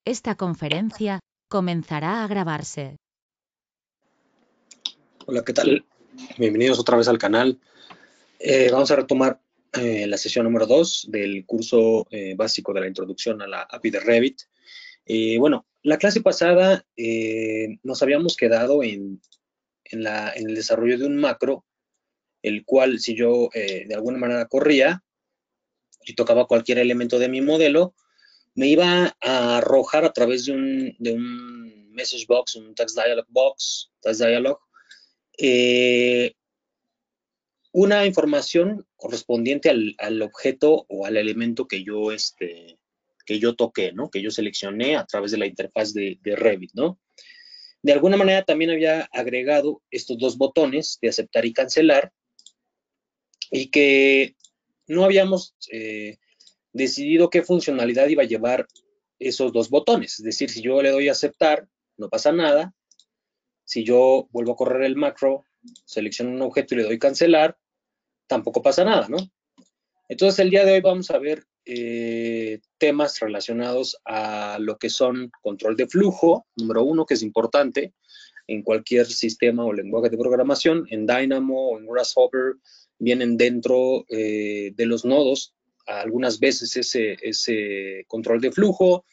Esta conferencia comenzará a grabarse. Hola, ¿qué tal? Bienvenidos otra vez al canal. Vamos a retomar la sesión número 2 del curso básico de la introducción a la API de Revit. Bueno, la clase pasada nos habíamos quedado en el desarrollo de un macro, el cual si yo de alguna manera corría y tocaba cualquier elemento de mi modelo, me iba a arrojar a través de un message box, un text dialog, una información correspondiente al objeto o al elemento que yo toqué, ¿no? Que yo seleccioné a través de la interfaz de Revit, ¿no? De alguna manera también había agregado estos dos botones de aceptar y cancelar y que no habíamos decidido qué funcionalidad iba a llevar esos dos botones. Es decir, si yo le doy a aceptar, no pasa nada. Si yo vuelvo a correr el macro, selecciono un objeto y le doy cancelar, tampoco pasa nada, ¿no? Entonces, el día de hoy vamos a ver temas relacionados a lo que son control de flujo, número 1, que es importante en cualquier sistema o lenguaje de programación. En Dynamo o en Grasshopper vienen dentro de los nodos algunas veces ese control de flujo.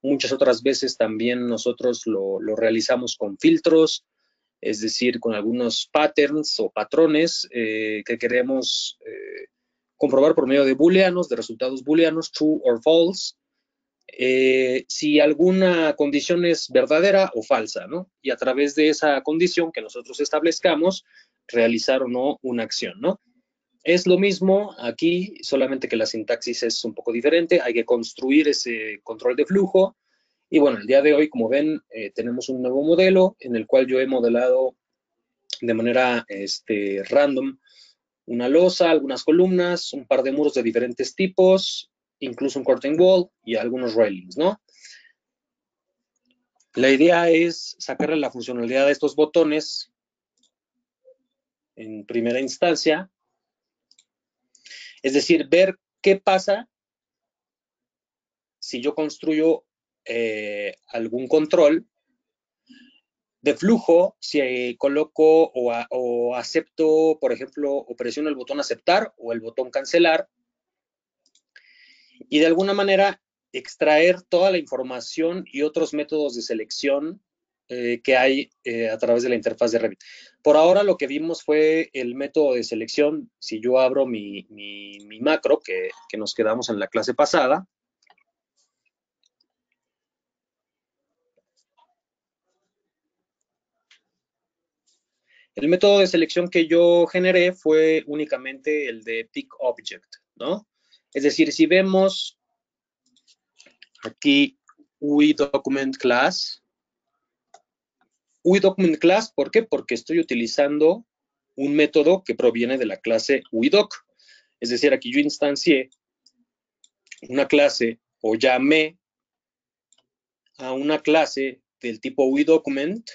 Muchas otras veces también nosotros lo realizamos con filtros, es decir, con algunos patterns o patrones que queremos comprobar por medio de booleanos, de resultados booleanos, true or false, si alguna condición es verdadera o falsa, ¿no? Y a través de esa condición que nosotros establezcamos, realizar o no una acción, ¿no? Es lo mismo aquí, solamente que la sintaxis es un poco diferente. Hay que construir ese control de flujo. Y bueno, el día de hoy, como ven, tenemos un nuevo modelo en el cual yo he modelado de manera random una losa, algunas columnas, un par de muros de diferentes tipos, incluso un curtain wall y algunos railings, ¿no? La idea es sacarle la funcionalidad de estos botones en primera instancia, es decir, ver qué pasa si yo construyo algún control de flujo, si coloco o acepto, por ejemplo, o presiono el botón aceptar o el botón cancelar, y de alguna manera extraer toda la información y otros métodos de selección que hay a través de la interfaz de Revit. Por ahora lo que vimos fue el método de selección. Si yo abro mi macro, que nos quedamos en la clase pasada, el método de selección que yo generé fue únicamente el de pick object, ¿no? Es decir, si vemos aquí UI document class, ¿por qué? Porque estoy utilizando un método que proviene de la clase UIDoc. Es decir, aquí yo instancié una clase o llamé a una clase del tipo UIDocument,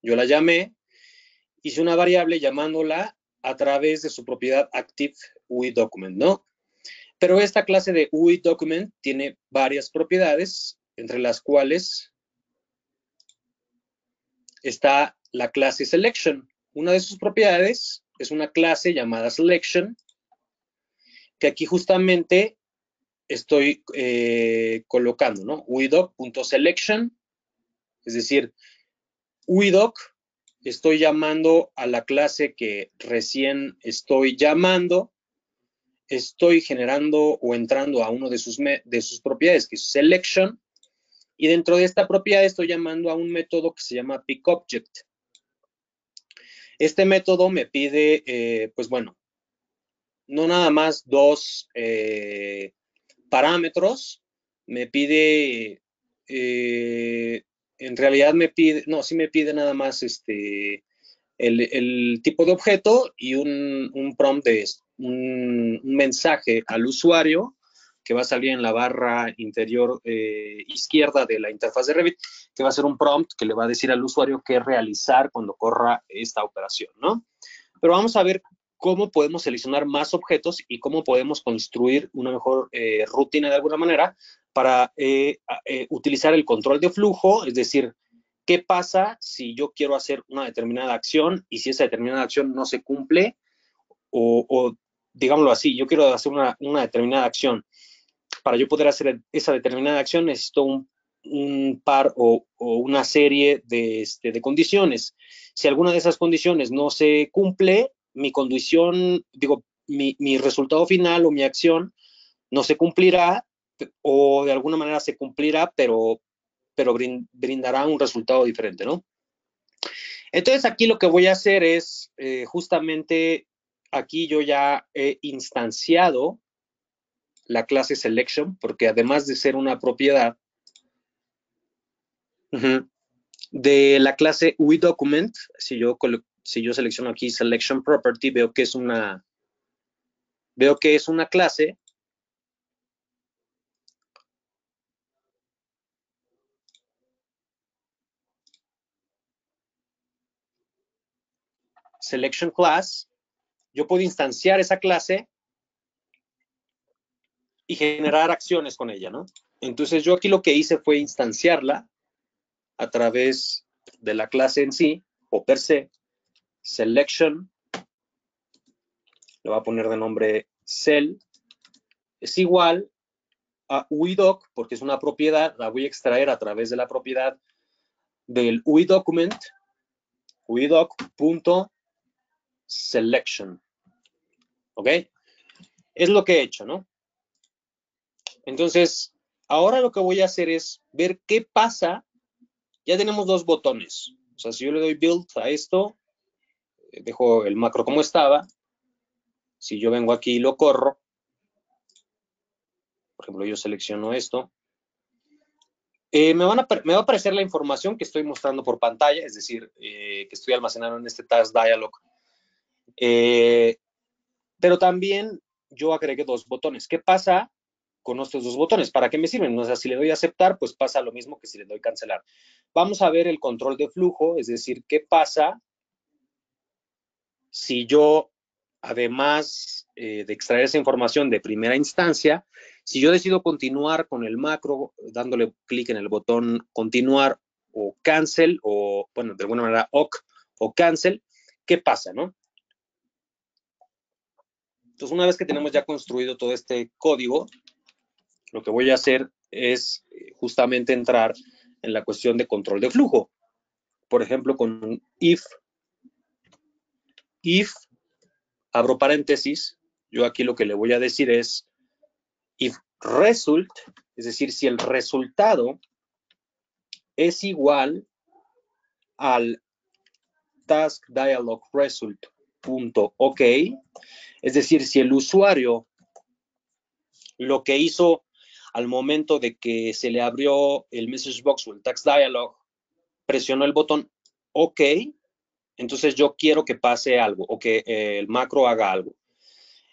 yo la llamé, hice una variable llamándola a través de su propiedad active UIDocument, ¿no? Pero esta clase de UIDocument tiene varias propiedades, entre las cuales está la clase selection. Una de sus propiedades es una clase llamada selection, que aquí justamente estoy colocando, ¿no? UIDoc.selection, es decir, UIDoc, estoy llamando a la clase que recién estoy llamando, estoy generando o entrando a uno de sus propiedades, que es selection, y dentro de esta propiedad estoy llamando a un método que se llama pickObject. Este método me pide, pues bueno, no nada más dos parámetros, me pide, en realidad me pide, no, sí me pide nada más el tipo de objeto y un prompt de un mensaje al usuario que va a salir en la barra inferior izquierda de la interfaz de Revit, que va a ser un prompt que le va a decir al usuario qué realizar cuando corra esta operación, ¿no? Pero vamos a ver cómo podemos seleccionar más objetos y cómo podemos construir una mejor rutina de alguna manera para utilizar el control de flujo, es decir, ¿qué pasa si yo quiero hacer una determinada acción y si esa determinada acción no se cumple? O digámoslo así, yo quiero hacer una determinada acción. Para yo poder hacer esa determinada acción necesito un par o una serie de condiciones. Si alguna de esas condiciones no se cumple, mi condición, digo, mi resultado final o mi acción no se cumplirá o de alguna manera se cumplirá, pero brindará un resultado diferente, ¿no? Entonces aquí lo que voy a hacer es justamente, aquí yo ya he instanciado la clase selection, porque además de ser una propiedad de la clase UIDocument, si yo selecciono aquí selection property, veo que es una clase selection class. Yo puedo instanciar esa clase y generar acciones con ella, ¿no? Entonces yo aquí lo que hice fue instanciarla a través de la clase en sí, o per se, selection, le voy a poner de nombre cell, es igual a UIDoc, porque es una propiedad, la voy a extraer a través de la propiedad del UIDocument, UIDoc.selection. ¿Ok? Es lo que he hecho, ¿no? Entonces, ahora lo que voy a hacer es ver qué pasa. Ya tenemos dos botones. O sea, si yo le doy build a esto, dejo el macro como estaba. Si yo vengo aquí y lo corro, por ejemplo, yo selecciono esto, me va a aparecer la información que estoy mostrando por pantalla, es decir, que estoy almacenando en este task dialog. Pero también yo agregué dos botones. ¿Qué pasa con estos dos botones? ¿Para qué me sirven? O sea, si le doy a aceptar, pues pasa lo mismo que si le doy cancelar. Vamos a ver el control de flujo, es decir, ¿qué pasa si yo, además de extraer esa información de primera instancia, si yo decido continuar con el macro, dándole clic en el botón continuar o cancel, o bueno, de alguna manera OK o cancel, ¿qué pasa, no? Entonces, una vez que tenemos ya construido todo este código, lo que voy a hacer es justamente entrar en la cuestión de control de flujo. Por ejemplo, con un if, abro paréntesis, yo aquí lo que le voy a decir es if result, es decir, si el resultado es igual al task dialog result.ok, es decir, si el usuario lo que hizo al momento de que se le abrió el message box o el task dialog, presionó el botón OK, entonces yo quiero que pase algo o que el macro haga algo.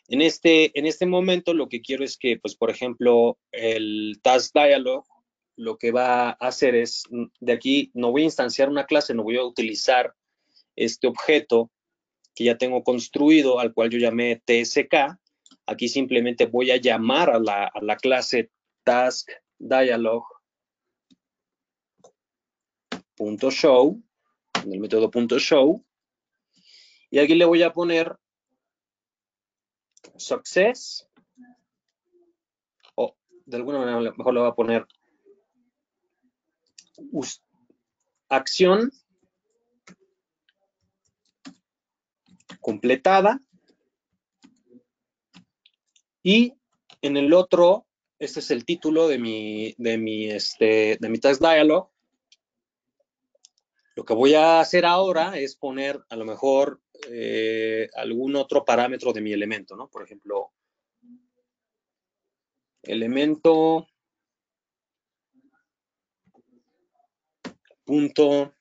En este momento lo que quiero es que, pues, por ejemplo, el task dialog lo que va a hacer es, de aquí no voy a instanciar una clase, no voy a utilizar este objeto que ya tengo construido, al cual yo llamé TSK. Aquí simplemente voy a llamar a la clase task dialog.show, en el método .show, y aquí le voy a poner success, o de alguna manera mejor le voy a poner acción completada, y en el otro, este es el título de mi task dialog. Lo que voy a hacer ahora es poner a lo mejor algún otro parámetro de mi elemento, ¿no? Por ejemplo, elemento punto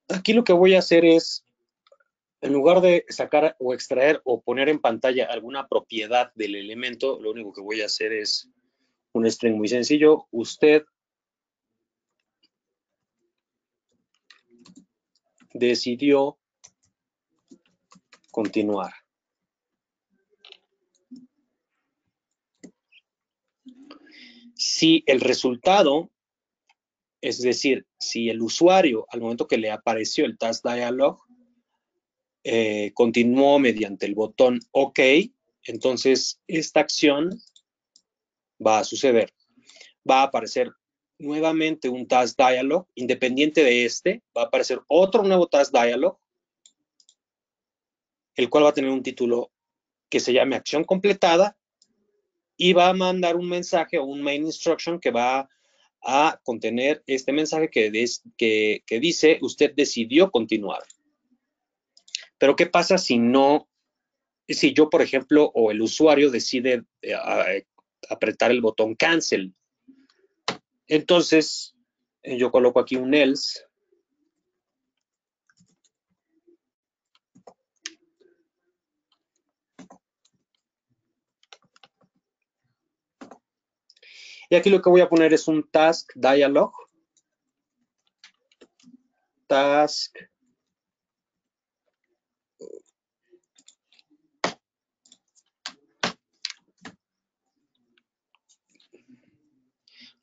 Aquí lo que voy a hacer es, en lugar de sacar o extraer o poner en pantalla alguna propiedad del elemento, lo único que voy a hacer es un string muy sencillo. Usted decidió continuar. Si el resultado, es decir, si el usuario al momento que le apareció el task dialog continuó mediante el botón OK, entonces esta acción va a suceder. Va a aparecer nuevamente un task dialog, independiente de este, va a aparecer otro nuevo task dialog, el cual va a tener un título que se llame acción completada y va a mandar un mensaje o un main instruction que va a contener este mensaje que dice usted decidió continuar. Pero ¿qué pasa si no, si yo, por ejemplo, o el usuario decide apretar el botón cancel? Entonces, yo coloco aquí un else. Y aquí lo que voy a poner es un task dialog. Task.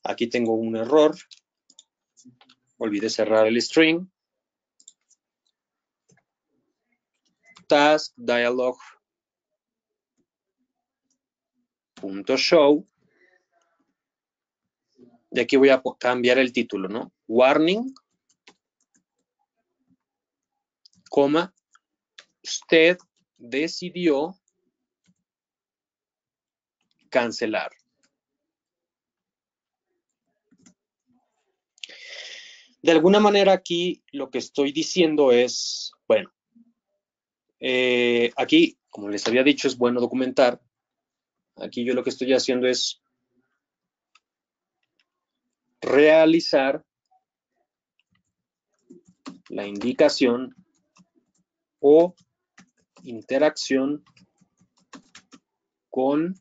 Aquí tengo un error. Olvidé cerrar el string. Task dialog .show. Y aquí voy a cambiar el título, ¿no? Warning, coma, usted decidió cancelar. De alguna manera aquí lo que estoy diciendo es, bueno, aquí, como les había dicho, es bueno documentar. Aquí yo lo que estoy haciendo es realizar la indicación o interacción con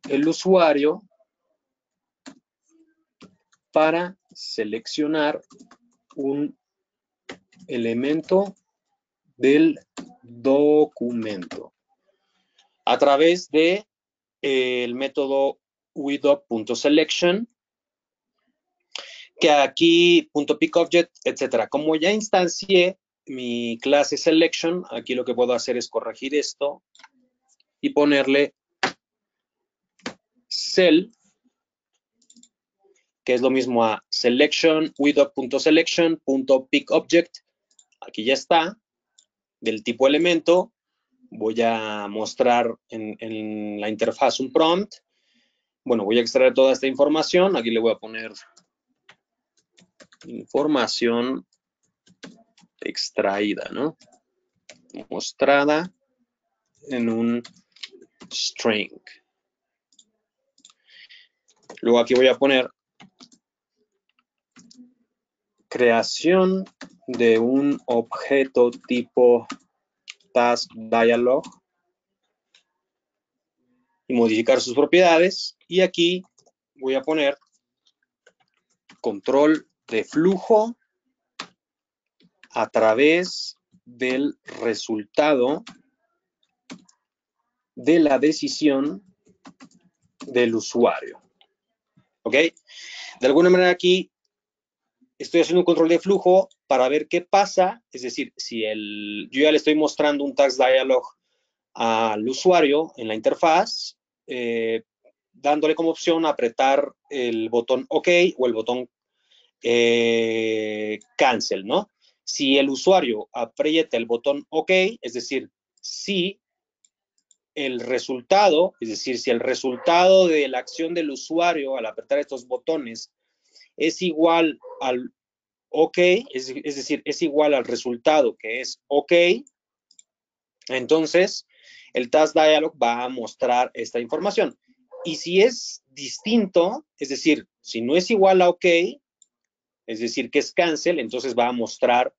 el usuario para seleccionar un elemento del documento a través de el método widop.selection, que aquí .pickObject, etcétera. Como ya instancié mi clase selection, aquí lo que puedo hacer es corregir esto y ponerle cell, que es lo mismo a selection, widop.selection.pickObject. Aquí ya está, del tipo elemento. Voy a mostrar en la interfaz un prompt. Bueno, voy a extraer toda esta información. Aquí le voy a poner información extraída, ¿no? Mostrada en un string. Luego aquí voy a poner creación de un objeto tipo task dialog y modificar sus propiedades. Y aquí voy a poner control de flujo a través del resultado de la decisión del usuario. ¿Ok? De alguna manera aquí estoy haciendo un control de flujo para ver qué pasa, es decir, si yo ya le estoy mostrando un task dialog al usuario en la interfaz, dándole como opción apretar el botón OK o el botón cancel, ¿no? Si el usuario aprieta el botón OK, es decir, si el resultado, es decir, si el resultado de la acción del usuario al apretar estos botones es igual al OK, es decir, es igual al resultado que es OK, entonces el task dialog va a mostrar esta información. Y si es distinto, es decir, si no es igual a OK, es decir, que es cancel, entonces va a mostrar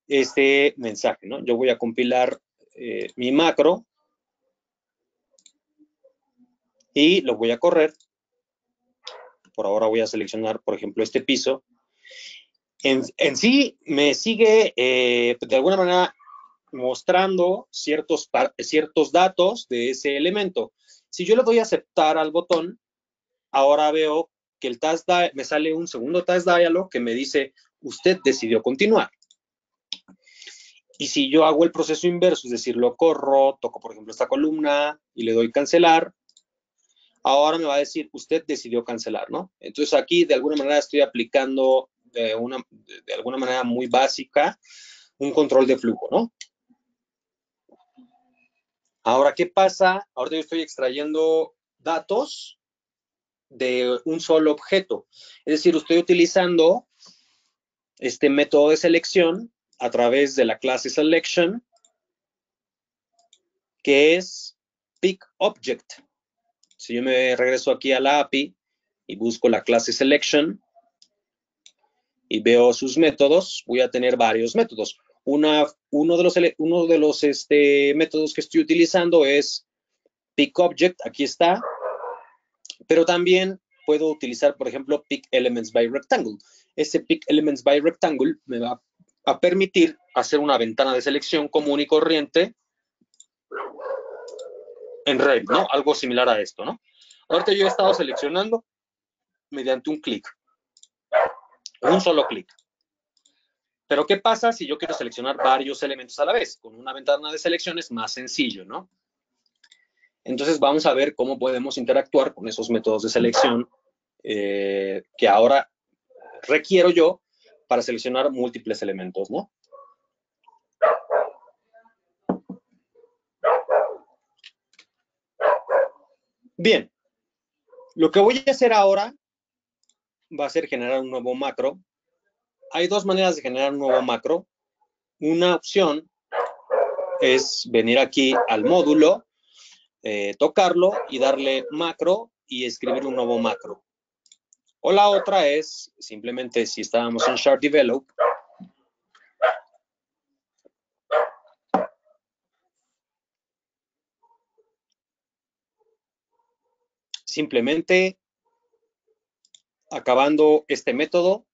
este mensaje, ¿no? Yo voy a compilar mi macro y lo voy a correr. Por ahora voy a seleccionar, por ejemplo, este piso. En sí me sigue de alguna manera mostrando ciertos datos de ese elemento. Si yo le doy a aceptar al botón, ahora veo que me sale un segundo task dialog que me dice, usted decidió continuar. Y si yo hago el proceso inverso, es decir, lo corro, toco por ejemplo esta columna y le doy cancelar, ahora me va a decir, usted decidió cancelar, ¿no? Entonces aquí de alguna manera estoy aplicando de alguna manera muy básica un control de flujo, ¿no? Ahora, ¿qué pasa? Ahora yo estoy extrayendo datos de un solo objeto. Es decir, estoy utilizando este método de selección a través de la clase selection, que es pickObject. Si yo me regreso aquí a la API y busco la clase selection y veo sus métodos, voy a tener varios métodos. Uno de los métodos que estoy utilizando es pickObject, aquí está, pero también puedo utilizar, por ejemplo, pickElementsByRectangle. Este pickElementsByRectangle me va a permitir hacer una ventana de selección común y corriente en Revit, ¿no? Algo similar a esto, ¿no? Ahorita yo he estado seleccionando mediante un clic, un solo clic. Pero ¿qué pasa si yo quiero seleccionar varios elementos a la vez? Con una ventana de selección es más sencillo, ¿no? Entonces vamos a ver cómo podemos interactuar con esos métodos de selección que ahora requiero yo para seleccionar múltiples elementos, ¿no? Bien, lo que voy a hacer ahora va a ser generar un nuevo macro. Hay dos maneras de generar un nuevo macro. Una opción es venir aquí al módulo, tocarlo y darle macro y escribir un nuevo macro. O la otra es simplemente si estábamos en Sharp Develop, simplemente acabando este método,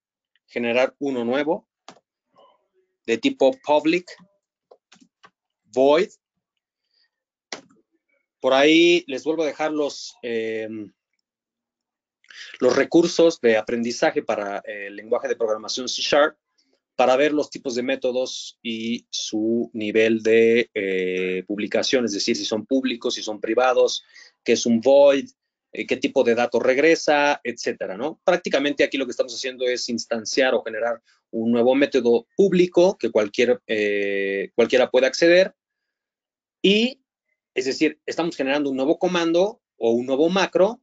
generar uno nuevo de tipo public void. Por ahí les vuelvo a dejar los recursos de aprendizaje para el lenguaje de programación C# para ver los tipos de métodos y su nivel de publicación, es decir, si son públicos, si son privados, qué es un void, qué tipo de datos regresa, etcétera, ¿no? Prácticamente aquí lo que estamos haciendo es instanciar o generar un nuevo método público que cualquiera puede acceder y, es decir, estamos generando un nuevo comando o un nuevo macro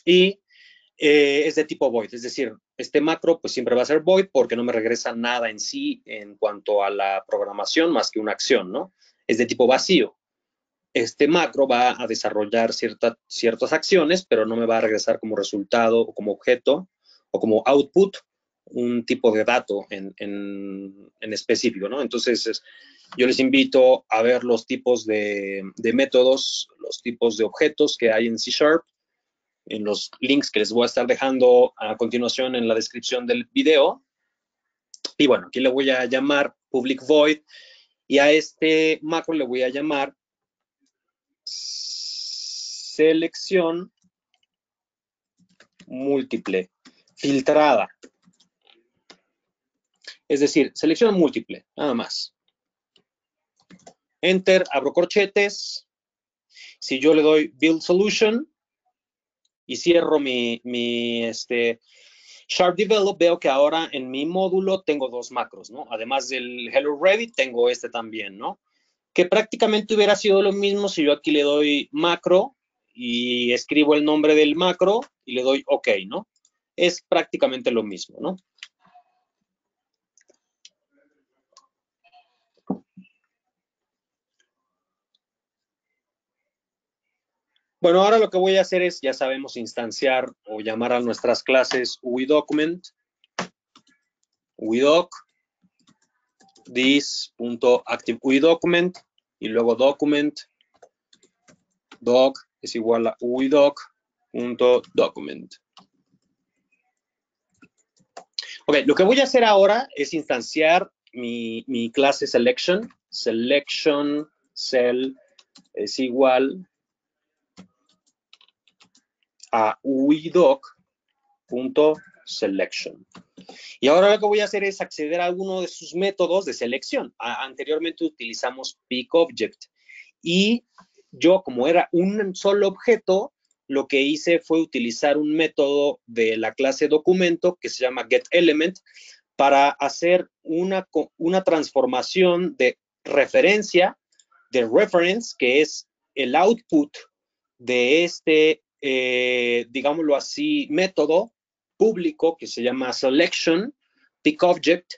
y es de tipo void, es decir, este macro pues siempre va a ser void porque no me regresa nada en sí en cuanto a la programación más que una acción, ¿no? Es de tipo vacío. Este macro va a desarrollar ciertas acciones, pero no me va a regresar como resultado o como objeto o como output un tipo de dato en específico, ¿no? Entonces, yo les invito a ver los tipos de métodos, los tipos de objetos que hay en C# en los links que les voy a estar dejando a continuación en la descripción del video. Y bueno, aquí le voy a llamar public void y a este macro le voy a llamar selección múltiple, filtrada. Es decir, selección múltiple, nada más. Enter, abro corchetes. Si yo le doy build solution y cierro mi Sharp Develop, veo que ahora en mi módulo tengo dos macros, ¿no? Además del Hello Revit, tengo este también, ¿no? Que prácticamente hubiera sido lo mismo si yo aquí le doy macro y escribo el nombre del macro y le doy OK, ¿no? Es prácticamente lo mismo, ¿no? Bueno, ahora lo que voy a hacer es, ya sabemos, instanciar o llamar a nuestras clases UIDocument. UIDoc, this.ActiveUIDocument, y luego document, doc es igual a UIDoc.document. Ok, lo que voy a hacer ahora es instanciar mi clase selection. Selection cell es igual a UIDoc.selection. Y ahora lo que voy a hacer es acceder a alguno de sus métodos de selección. Anteriormente utilizamos pickObject. Y yo, como era un solo objeto, lo que hice fue utilizar un método de la clase documento que se llama getElement para hacer una transformación de referencia, de reference, que es el output de este, digámoslo así, método público que se llama selection, pickObject,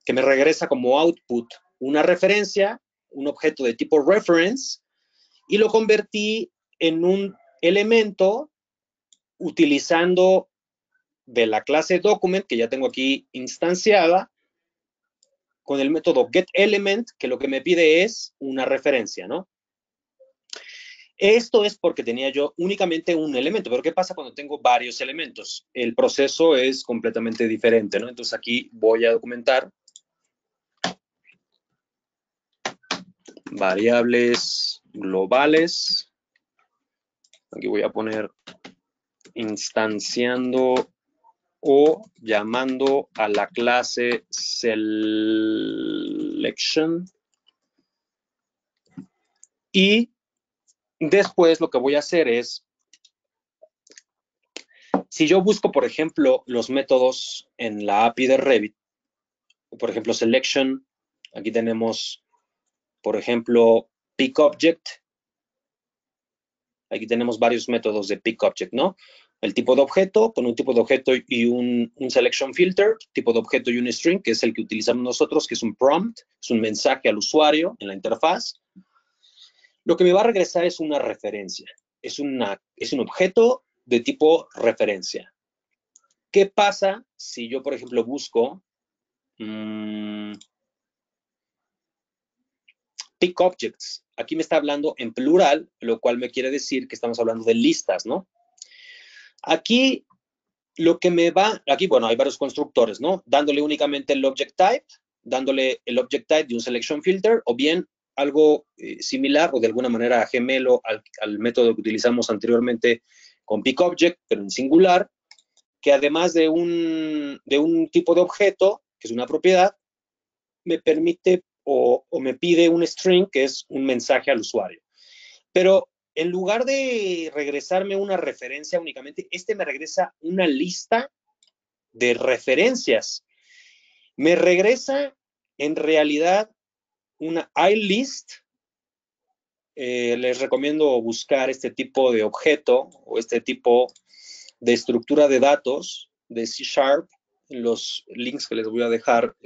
que me regresa como output una referencia, un objeto de tipo reference, y lo convertí en un elemento utilizando de la clase document, que ya tengo aquí instanciada, con el método getElement, que lo que me pide es una referencia, ¿no? Esto es porque tenía yo únicamente un elemento, pero ¿qué pasa cuando tengo varios elementos? El proceso es completamente diferente, ¿no? Entonces aquí voy a documentar variables globales. Aquí voy a poner instanciando o llamando a la clase selection. Y después lo que voy a hacer es, si yo busco, por ejemplo, los métodos en la API de Revit, por ejemplo, selection, aquí tenemos, por ejemplo, pickObject. Aquí tenemos varios métodos de pickObject, ¿no? El tipo de objeto, con un tipo de objeto y un selection filter, tipo de objeto y un string, que es el que utilizamos nosotros, que es un prompt, es un mensaje al usuario en la interfaz. Lo que me va a regresar es una referencia. Es un objeto de tipo referencia. ¿Qué pasa si yo, por ejemplo, busco pickObjects? Aquí me está hablando en plural, lo cual me quiere decir que estamos hablando de listas, ¿no? Aquí lo que me va, aquí, bueno, hay varios constructores, ¿no? Dándole únicamente el object type, dándole el object type de un selection filter, o bien algo similar o de alguna manera gemelo al método que utilizamos anteriormente con pickObject, pero en singular, que además de un tipo de objeto, que es una propiedad, me permite o me pide un string, que es un mensaje al usuario. Pero en lugar de regresarme una referencia únicamente, me regresa una lista de referencias. Me regresa en realidad una iList. Les recomiendo buscar este tipo de objeto o este tipo de estructura de datos de C# en los links que les voy a dejar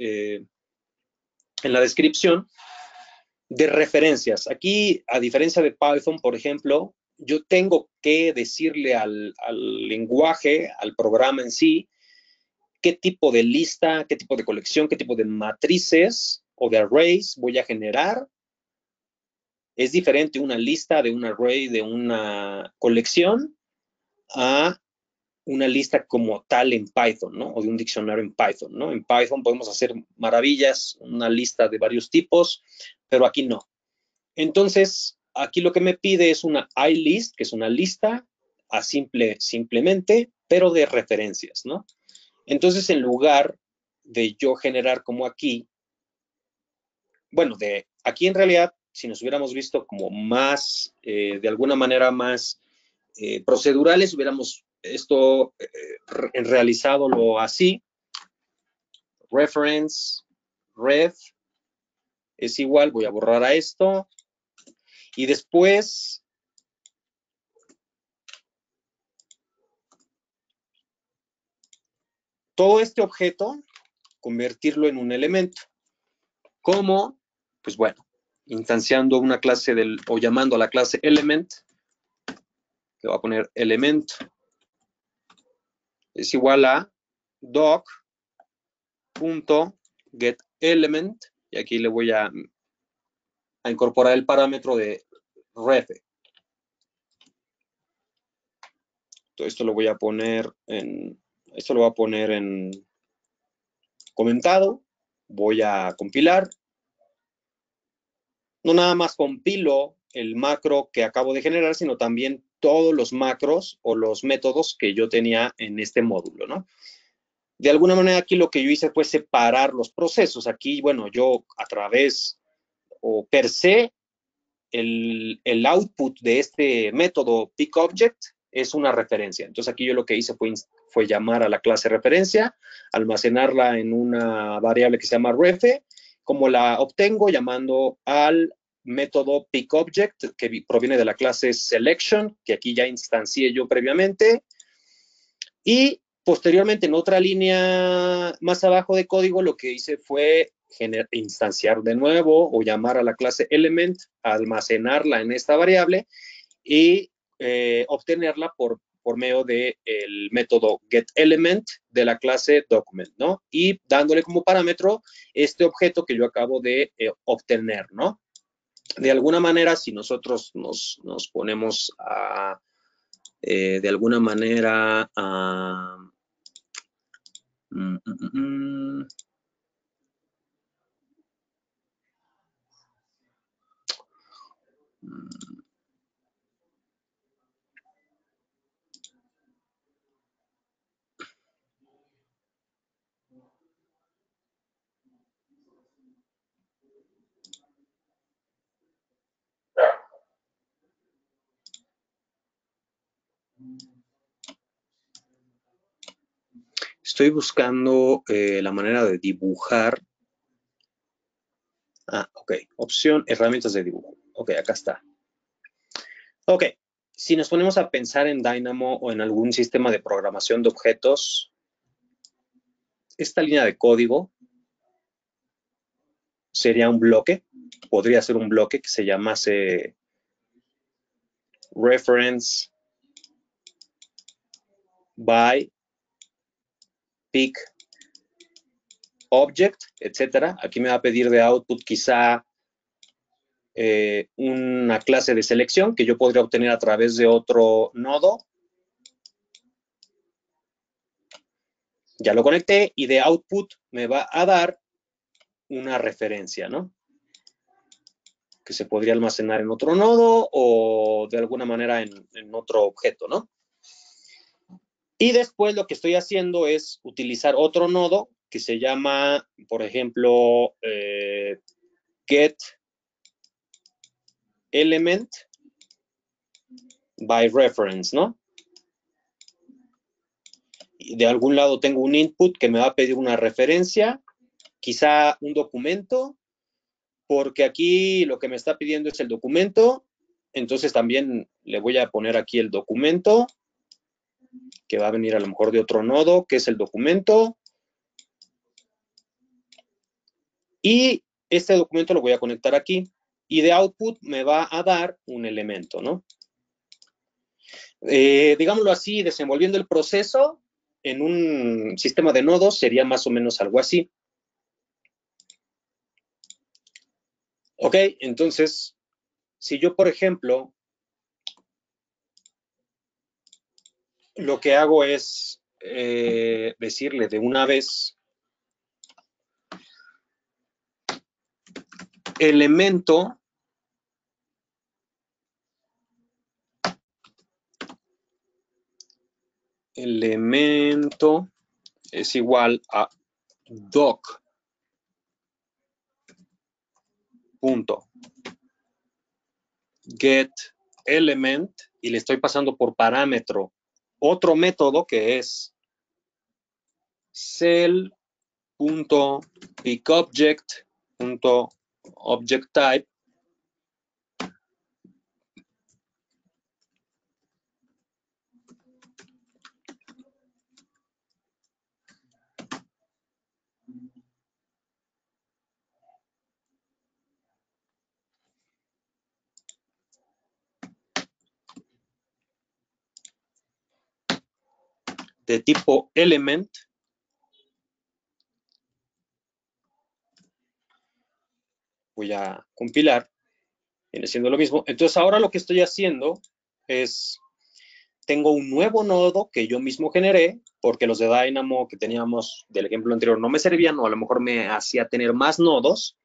en la descripción, de referencias. Aquí, a diferencia de Python, por ejemplo, yo tengo que decirle al lenguaje, al programa en sí, qué tipo de lista, qué tipo de colección, qué tipo de matrices o de arrays voy a generar. Es diferente una lista de un array, de una colección, a una lista como tal en Python, ¿no? O de un diccionario en Python, ¿no? En Python podemos hacer maravillas, una lista de varios tipos, pero aquí no. Entonces, aquí lo que me pide es una iList, que es una lista simplemente, pero de referencias, ¿no? Entonces, en lugar de yo generar como aquí, bueno, aquí en realidad, si nos hubiéramos visto como más, de alguna manera más procedurales, hubiéramos esto realizado así. Reference, ref, es igual, voy a borrar a esto. Y después, todo este objeto, convertirlo en un elemento. ¿Cómo? Pues bueno, instanciando una clase o llamando a la clase element, que va a poner element, es igual a doc, punto get element, y aquí le voy a incorporar el parámetro de ref. Esto lo voy a poner en, esto lo voy a poner en comentado. Voy a compilar. No nada más compilo el macro que acabo de generar, sino también todos los macros o los métodos que yo tenía en este módulo, ¿no? De alguna manera aquí lo que yo hice fue separar los procesos. Aquí, bueno, yo a través o per se, el output de este método pickObject es una referencia. Entonces aquí yo lo que hice fue llamar a la clase referencia, almacenarla en una variable que se llama refe. Como la obtengo? Llamando al método pickObject que proviene de la clase selection, que aquí ya instancié yo previamente. Y posteriormente, en otra línea más abajo de código, lo que hice fue instanciar de nuevo o llamar a la clase element, almacenarla en esta variable y obtenerla por medio del método getElement de la clase document, ¿no? Y dándole como parámetro este objeto que yo acabo de obtener, ¿no? De alguna manera, si nosotros nos ponemos a, de alguna manera, a estoy buscando la manera de dibujar. Ok. Opción, herramientas de dibujo. Ok, acá está. Ok. Si nos ponemos a pensar en Dynamo o en algún sistema de programación de objetos, esta línea de código sería un bloque. Podría ser un bloque que se llamase reference by pick object, etcétera. Aquí me va a pedir de output quizá una clase de selección que yo podría obtener a través de otro nodo. Ya lo conecté y de output me va a dar una referencia, ¿no? Que se podría almacenar en otro nodo o de alguna manera en otro objeto, ¿no? Y después lo que estoy haciendo es utilizar otro nodo que se llama, por ejemplo, get element by reference, ¿no? De algún lado tengo un input que me va a pedir una referencia, quizá un documento, porque aquí lo que me está pidiendo es el documento, entonces también le voy a poner aquí el documento, que va a venir a lo mejor de otro nodo, que es el documento, y este documento lo voy a conectar aquí, y de output me va a dar un elemento, ¿no? Digámoslo así, desenvolviendo el proceso en un sistema de nodos sería más o menos algo así. Ok, entonces, si yo, por ejemplo, lo que hago es decirle de una vez elemento es igual a doc punto get element y le estoy pasando por parámetro otro método que es cell.pickObject.objectType de tipo element voy a compilar, viene siendo lo mismo. Entonces ahora lo que estoy haciendo es, tengo un nuevo nodo que yo mismo generé, porque los de Dynamo que teníamos del ejemplo anterior no me servían, o a lo mejor me hacía tener más nodos,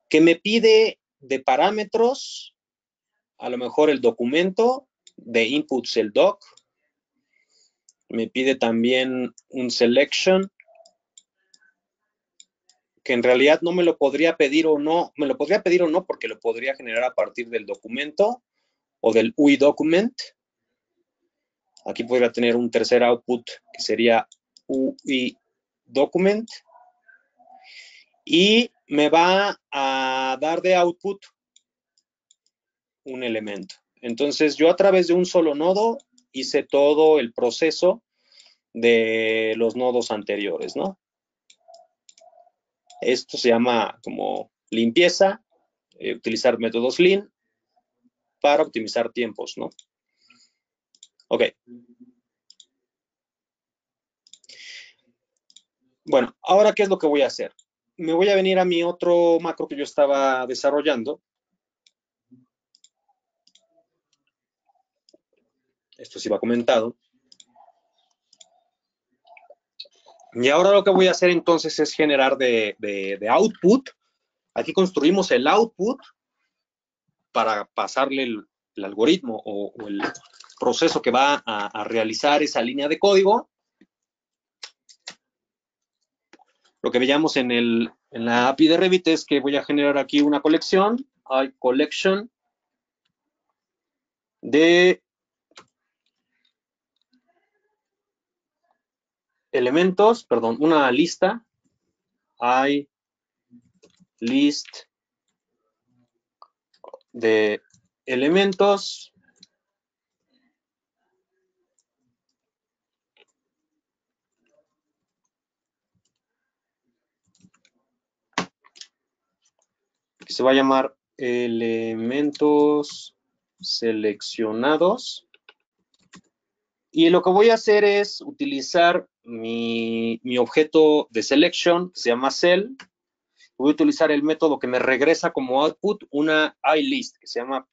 que me pide de parámetros, a lo mejor el documento, de inputs el doc, me pide también un selection, que en realidad no me lo podría pedir o no, me lo podría pedir o no, porque lo podría generar a partir del documento o del UI document. Aquí podría tener un tercer output que sería UI document. Y me va a dar de output un elemento. Entonces yo a través de un solo nodo hice todo el proceso de los nodos anteriores, ¿no? Esto se llama como limpieza, utilizar métodos lean para optimizar tiempos, ¿no? Ok. Bueno, ahora, ¿qué es lo que voy a hacer? Me voy a venir a mi otro macro que yo estaba desarrollando. Esto sí va comentado. Y ahora lo que voy a hacer entonces es generar de output. Aquí construimos el output para pasarle el algoritmo o el proceso que va a realizar esa línea de código. Lo que veíamos en la API de Revit es que voy a generar aquí una colección, hay collection de elementos, perdón, una lista, hay list de elementos que se va a llamar elementos seleccionados. Y lo que voy a hacer es utilizar mi objeto de selection, que se llama cell. Voy a utilizar el método que me regresa como output una iList, que se llama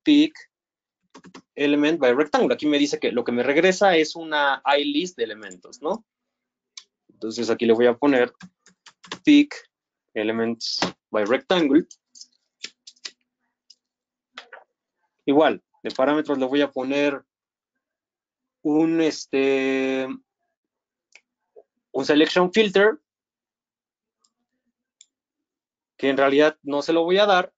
pick element by rectangle. Aquí me dice que lo que me regresa es una iList de elementos, ¿no? Entonces aquí le voy a poner pick elements by rectangle. Igual, de parámetros le voy a poner un selection filter, que en realidad no se lo voy a dar,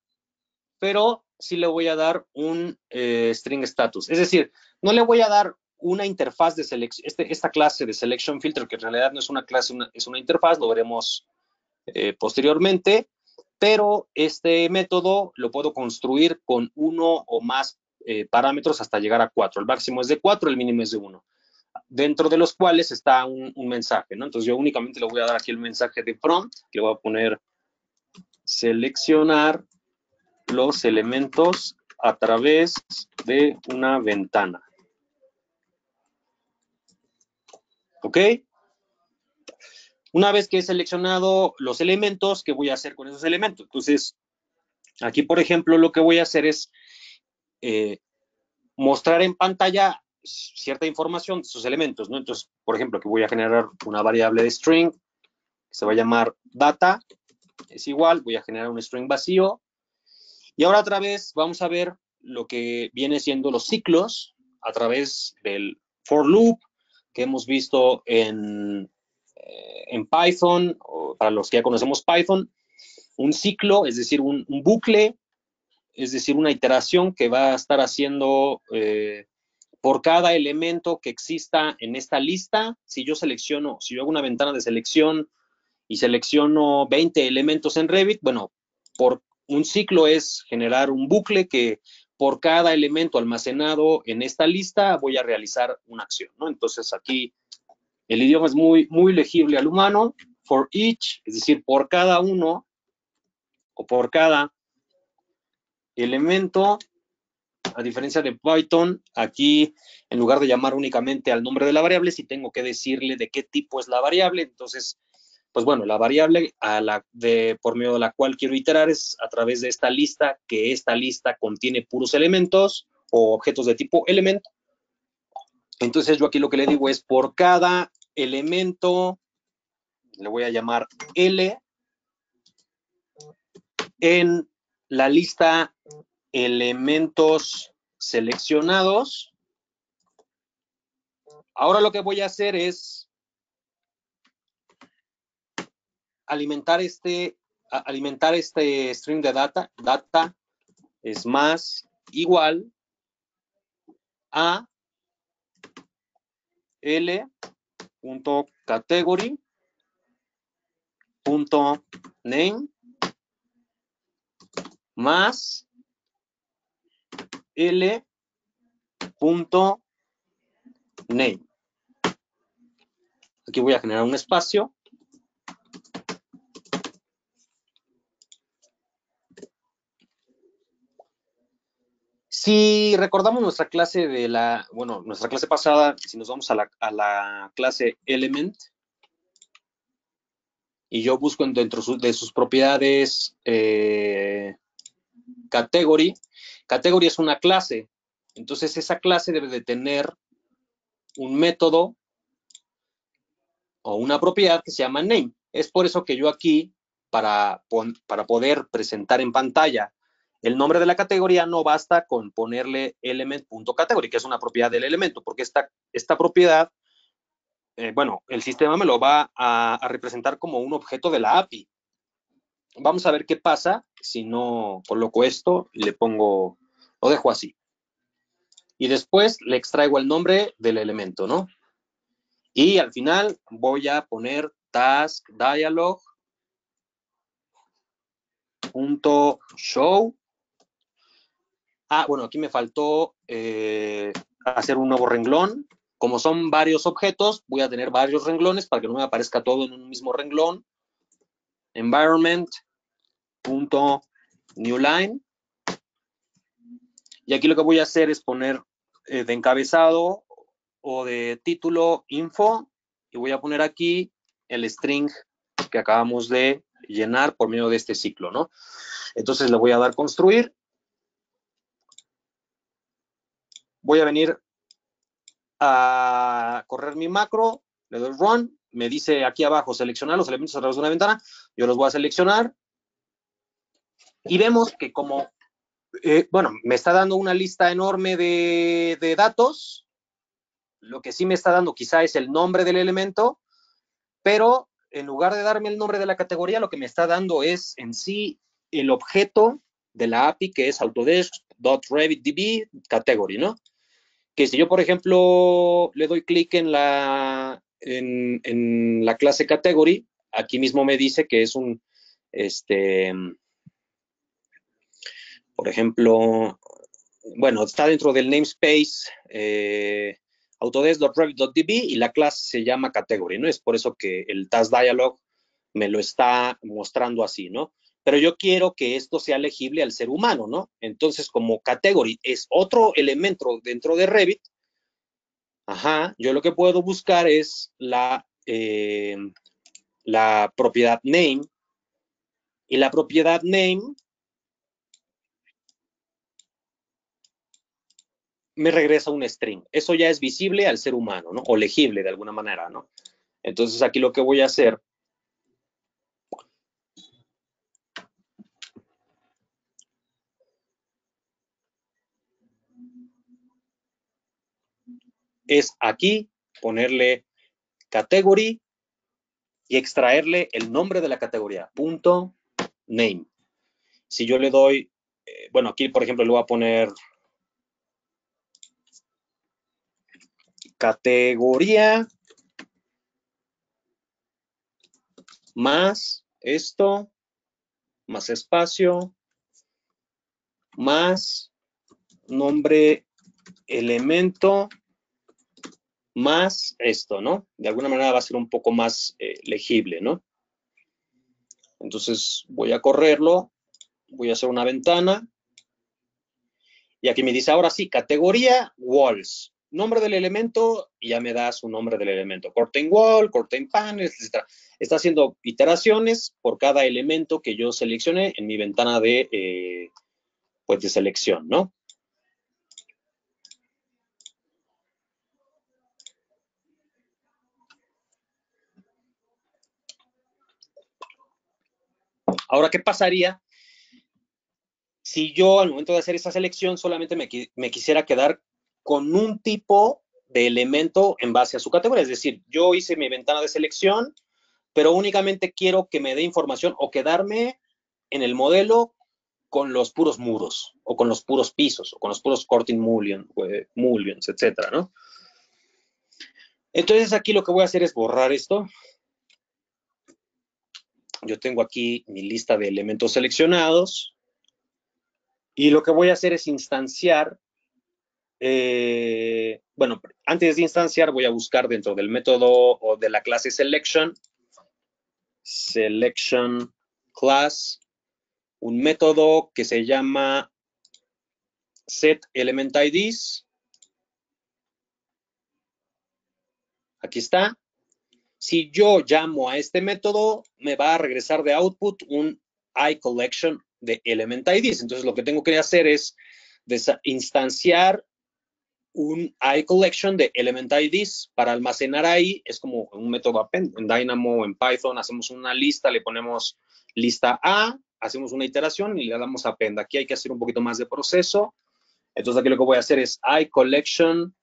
pero sí le voy a dar un string status. Es decir, no le voy a dar una interfaz de selección, esta clase de selection filter, que en realidad no es una clase, es una interfaz, lo veremos posteriormente, pero este método lo puedo construir con uno o más parámetros hasta llegar a 4. El máximo es de 4, el mínimo es de 1. Dentro de los cuales está un mensaje, ¿no? Entonces yo únicamente le voy a dar aquí el mensaje de prompt, que le voy a poner seleccionar los elementos a través de una ventana. ¿Ok? Una vez que he seleccionado los elementos, ¿qué voy a hacer con esos elementos? Entonces, aquí, por ejemplo, lo que voy a hacer es mostrar en pantalla cierta información de esos elementos, ¿no? Entonces, por ejemplo, que voy a generar una variable de string que se va a llamar data, es igual, voy a generar un string vacío. Y ahora otra vez vamos a ver lo que viene siendo los ciclos a través del for loop que hemos visto en Python, o para los que ya conocemos Python, un ciclo, es decir, un bucle, es decir, una iteración que va a estar haciendo por cada elemento que exista en esta lista. Si yo hago una ventana de selección y selecciono 20 elementos en Revit, bueno, por un ciclo es generar un bucle que por cada elemento almacenado en esta lista voy a realizar una acción, ¿no? Entonces aquí el idioma es muy, muy legible al humano. For each, es decir, por cada uno o por cada elemento, a diferencia de Python, aquí en lugar de llamar únicamente al nombre de la variable, sí tengo que decirle de qué tipo es la variable. Entonces, pues bueno, la variable por medio de la cual quiero iterar es a través de esta lista, que esta lista contiene puros elementos o objetos de tipo elemento. Entonces yo aquí lo que le digo es por cada elemento, le voy a llamar L, en la lista elementos seleccionados. Ahora lo que voy a hacer es alimentar este string de data. Data es más igual a L.category.name más L.name. Aquí voy a generar un espacio. Si recordamos nuestra clase nuestra clase pasada, si nos vamos a la clase element, y yo busco dentro de sus propiedades category es una clase. Entonces esa clase debe de tener un método o una propiedad que se llama name. Es por eso que yo aquí, para poder presentar en pantalla el nombre de la categoría, no basta con ponerle element.category, que es una propiedad del elemento, porque esta propiedad, el sistema me lo va a representar como un objeto de la API. Vamos a ver qué pasa si no coloco esto y lo dejo así. Y después le extraigo el nombre del elemento, ¿no? Y al final voy a poner task dialog.show. Aquí me faltó hacer un nuevo renglón. Como son varios objetos, voy a tener varios renglones para que no me aparezca todo en un mismo renglón. Environment.newline. Y aquí lo que voy a hacer es poner de encabezado o de título info, y voy a poner aquí el string que acabamos de llenar por medio de este ciclo, ¿no? Entonces le voy a dar construir. Voy a venir a correr mi macro, le doy run, me dice aquí abajo seleccionar los elementos a través de una ventana, yo los voy a seleccionar y vemos que como, me está dando una lista enorme de datos. Lo que sí me está dando quizá es el nombre del elemento, pero en lugar de darme el nombre de la categoría, lo que me está dando es en sí el objeto de la API, que es autodesk.revitdb category, ¿no? Que si yo, por ejemplo, le doy clic en la clase category, aquí mismo me dice que es por ejemplo, está dentro del namespace autodesk.revit.db y la clase se llama category, ¿no? Es por eso que el task dialog me lo está mostrando así, ¿no? Pero yo quiero que esto sea legible al ser humano, ¿no? Entonces, como category es otro elemento dentro de Revit, yo lo que puedo buscar es la propiedad name, y la propiedad name me regresa un string. Eso ya es visible al ser humano, ¿no? O legible de alguna manera, ¿no? Entonces aquí lo que voy a hacer es aquí ponerle category y extraerle el nombre de la categoría, punto name. Si yo le doy, aquí por ejemplo le voy a poner categoría más esto, más espacio, más nombre elemento, más esto, ¿no? De alguna manera va a ser un poco más legible, ¿no? Entonces voy a correrlo, voy a hacer una ventana, y aquí me dice ahora sí, categoría walls. nombre del elemento y ya me da su nombre del elemento. Curtain wall, curtain panel, etc. Está haciendo iteraciones por cada elemento que yo seleccioné en mi ventana de, pues de selección, ¿no? Ahora, ¿qué pasaría si yo al momento de hacer esa selección solamente me quisiera quedar con un tipo de elemento en base a su categoría? Es decir, yo hice mi ventana de selección, pero únicamente quiero que me dé información o quedarme en el modelo con los puros muros, o con los puros pisos, o con los puros curtain mullions, etcétera, ¿no? Entonces aquí lo que voy a hacer es borrar esto. Yo tengo aquí mi lista de elementos seleccionados y lo que voy a hacer es instanciar, bueno, antes de instanciar voy a buscar dentro del método o de la clase selection class, un método que se llama setElementIDs. Aquí está. Si yo llamo a este método, me va a regresar de output un iCollection de ElementIDs. Entonces, lo que tengo que hacer es instanciar un iCollection de ElementIDs para almacenar ahí. Es como un método append. En Dynamo, en Python, hacemos una lista, le ponemos lista A, hacemos una iteración y le damos append. Aquí hay que hacer un poquito más de proceso. Entonces, aquí lo que voy a hacer es iCollection.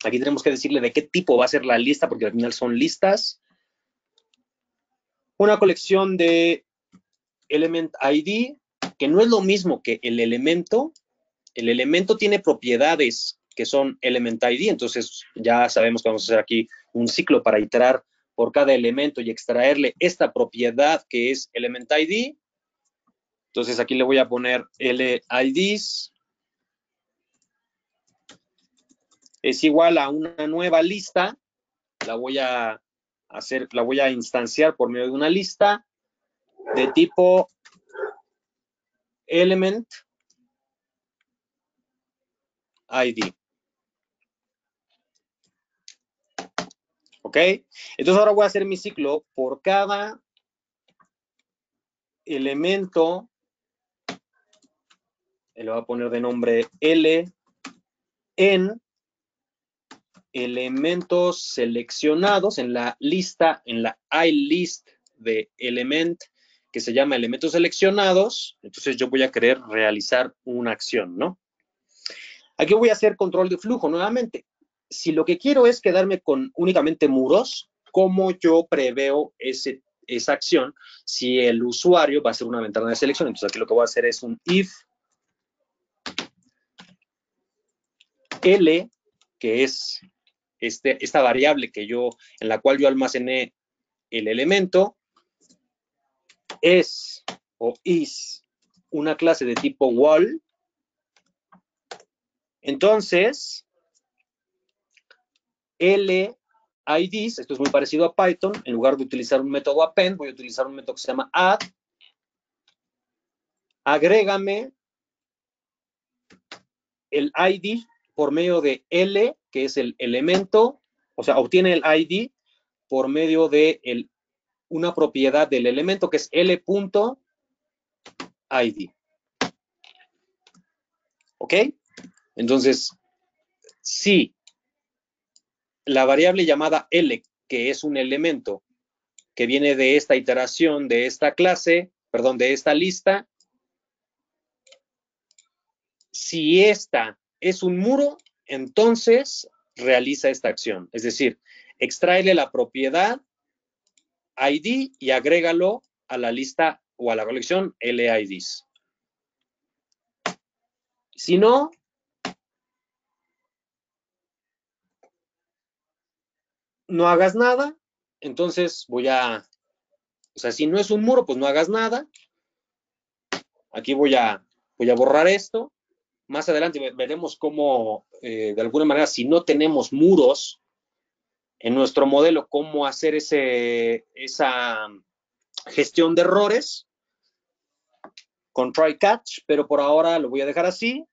Aquí tenemos que decirle de qué tipo va a ser la lista, porque al final son listas. Una colección de element ID, que no es lo mismo que el elemento. El elemento tiene propiedades que son element ID, entonces ya sabemos que vamos a hacer aquí un ciclo para iterar por cada elemento y extraerle esta propiedad que es element ID. Entonces aquí le voy a poner LIDs es igual a una nueva lista. La voy a instanciar por medio de una lista de tipo element ID. ¿Ok? Entonces ahora voy a hacer mi ciclo por cada elemento. Le voy a poner de nombre L en elementos seleccionados en la lista, en la iList de element que se llama elementos seleccionados. Entonces yo voy a querer realizar una acción, ¿no? Aquí voy a hacer control de flujo nuevamente. Si lo que quiero es quedarme con únicamente muros, ¿cómo yo preveo esa acción si el usuario va a hacer una ventana de selección? Entonces aquí lo que voy a hacer es un if L, que es esta variable en la cual yo almacené el elemento, es o is una clase de tipo wall. Entonces, LIDs, esto es muy parecido a Python, en lugar de utilizar un método append, voy a utilizar un método que se llama add. Agrégame el ID por medio de L, que es el elemento, o sea, obtiene el ID por medio de una propiedad del elemento que es L.ID. ¿Ok? Entonces, si la variable llamada L, que es un elemento que viene de esta iteración, de esta clase, perdón, de esta lista, si esta es un muro, entonces realiza esta acción. Es decir, extráele la propiedad ID y agrégalo a la lista o a la colección LIDs. Si no, no hagas nada. Entonces o sea, si no es un muro, pues no hagas nada. Aquí voy a borrar esto. Más adelante veremos cómo, de alguna manera, si no tenemos muros en nuestro modelo, cómo hacer esa gestión de errores con try catch, pero por ahora lo voy a dejar así.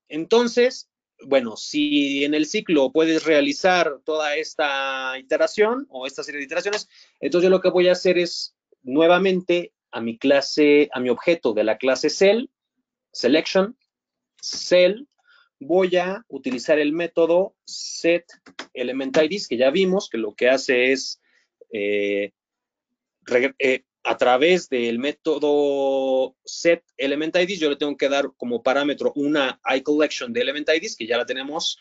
Entonces, bueno, si en el ciclo puedes realizar toda esta iteración o esta serie de iteraciones, entonces yo lo que voy a hacer es nuevamente a mi clase, a mi objeto de la clase selection, cell, voy a utilizar el método setElementIDs, que ya vimos que lo que hace es a través del método setElementIDs, yo le tengo que dar como parámetro una iCollection de elementIDs, que ya la tenemos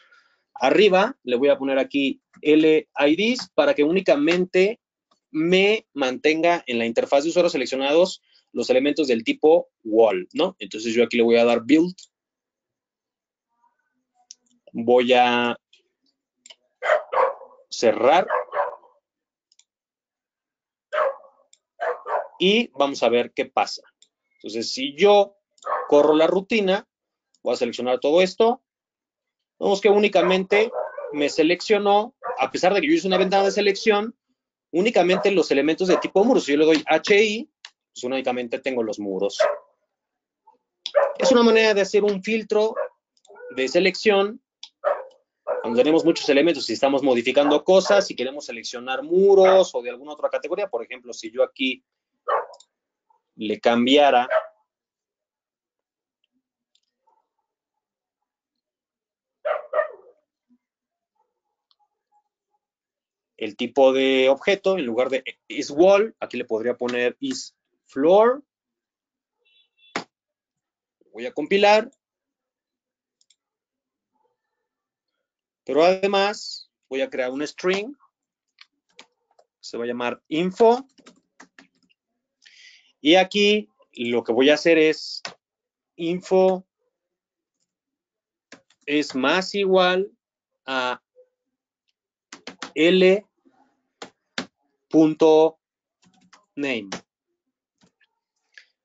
arriba. Le voy a poner aquí LIDs para que únicamente me mantenga en la interfaz de usuarios seleccionados los elementos del tipo wall, ¿no? Entonces yo aquí le voy a dar build. Voy a cerrar. Y vamos a ver qué pasa. Entonces, si yo corro la rutina, voy a seleccionar todo esto. Vemos que únicamente me seleccionó, a pesar de que yo hice una ventana de selección, únicamente los elementos de tipo muros. Si yo le doy HI, pues únicamente tengo los muros. Es una manera de hacer un filtro de selección cuando tenemos muchos elementos y estamos modificando cosas y queremos seleccionar muros o de alguna otra categoría. Por ejemplo, si yo aquí le cambiara el tipo de objeto, en lugar de isWall, aquí le podría poner isFloor. Voy a compilar. Pero además voy a crear un string. Se va a llamar info. Y aquí lo que voy a hacer es info es más igual a l.name.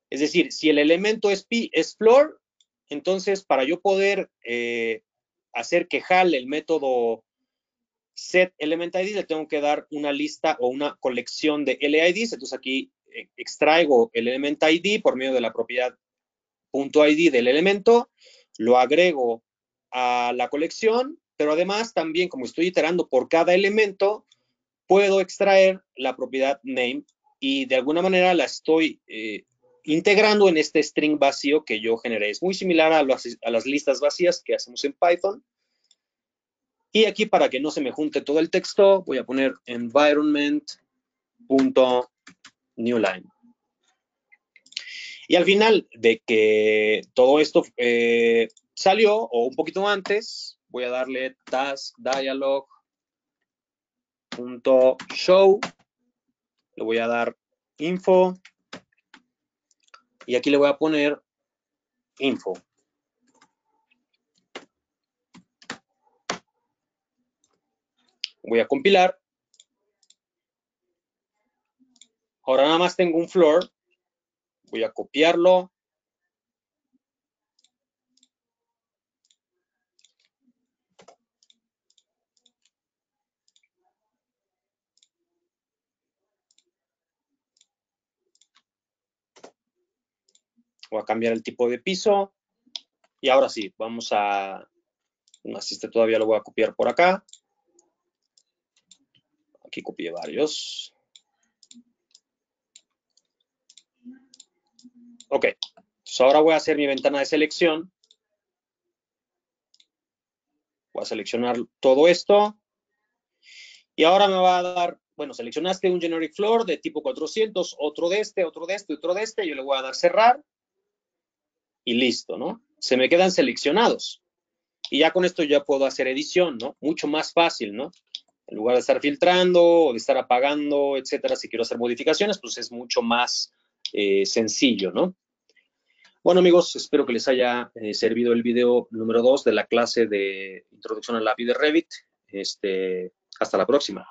Es decir, si el elemento es floor, entonces para yo poder hacer que jale el método setElementIDs, le tengo que dar una lista o una colección de LIDs. Entonces aquí extraigo el element ID por medio de la propiedad .id del elemento, lo agrego a la colección, pero además también, como estoy iterando por cada elemento, puedo extraer la propiedad name y de alguna manera la estoy integrando en este string vacío que yo generé. Es muy similar a las listas vacías que hacemos en Python. Y aquí, para que no se me junte todo el texto, voy a poner environment.newline. Y al final de que todo esto salió, o un poquito antes, voy a darle taskDialog.show. Le voy a dar info. Y aquí le voy a poner info. Voy a compilar. Ahora nada más tengo un floor. Voy a copiarlo. Voy a cambiar el tipo de piso. Y ahora sí, vamos a... Así todavía lo voy a copiar por acá. Aquí copié varios. Ok. Entonces ahora voy a hacer mi ventana de selección. Voy a seleccionar todo esto. Y ahora me va a dar, bueno, seleccionaste un generic floor de tipo 400, otro de este, otro de este, otro de este. Yo le voy a dar cerrar. Y listo, ¿no? Se me quedan seleccionados. Y ya con esto ya puedo hacer edición, ¿no? Mucho más fácil, ¿no? En lugar de estar filtrando o de estar apagando, etcétera, si quiero hacer modificaciones, pues es mucho más sencillo, ¿no? Bueno, amigos, espero que les haya servido el video número 2 de la clase de Introducción a la API de Revit. Hasta la próxima.